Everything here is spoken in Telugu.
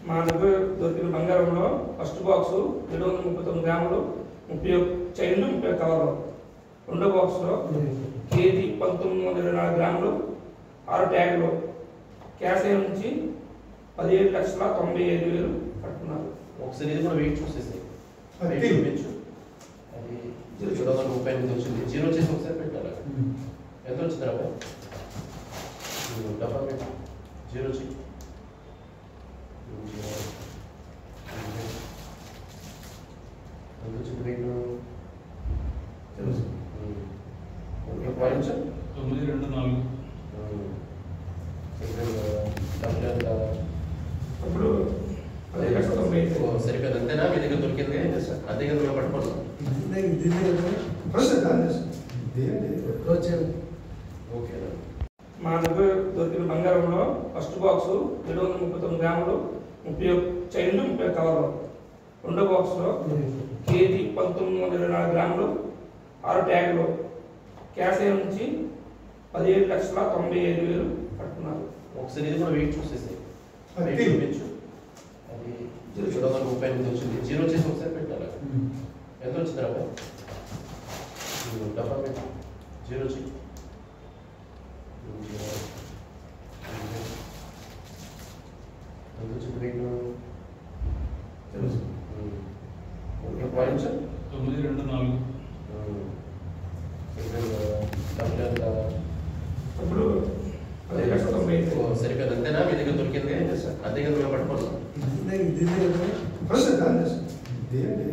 మా దగ్గర దొరికిన బంగారంలో ఫస్ట్ బాక్స్ 739 గ్రాములు 31 చైన్లు 30 కవర్లు. రెండో బాక్స్లో కేజీ 1924 గ్రాములు 6 ట్యాగులు. క్యాష్ నుంచి 17,95,000 పట్టుకున్నారు. ఒకసారి ఇది కూడా వెయిట్ చూసేసి చూపించు. అది 738 వచ్చింది. జీరో చేసి ఒకసారి పెట్టాలి. ఎంత వచ్చింది రా డబ్బా పెట్టు. జీరో చెయ్యి. ఎంత వచ్చింది వెయిట్? పాయింట్స్ 924. అప్పుడు 10,95,000 సరిపోయింది. అంతేనా మీ దగ్గర దొరికింది? అంతే కదా మేము పట్టుకున్నాం. ఓకేనా? మా దగ్గర దొరికిన బంగారంలో ఫస్ట్ బాక్స్ 739 గ్రాములు 31 చైన్లు 30 కవర్లు. రెండో బాక్స్లో కేజీ 1924 గ్రాములు 6 ట్యాగులు. క్యాష్ నుంచి 17,95,000 పట్టుకున్నారు. ఒకసారి ఇది కూడా వెయిట్ చూసేసి చూపించు. అది 738 వచ్చింది. జీరో చేసి ఒకసారి పెట్టాలి. ఎంత వచ్చింది రా డబ్బా పెట్టు. జీరో చెయ్యి. ఎంత వచ్చింది వెయిట్? పాయింట్స్ 924. అప్పుడు 10,95,000 సరిపోయింది. అంతేనా మీ దగ్గర దొరికింది? అంతే కదా మేము పట్టుకున్నాం. దీన్ని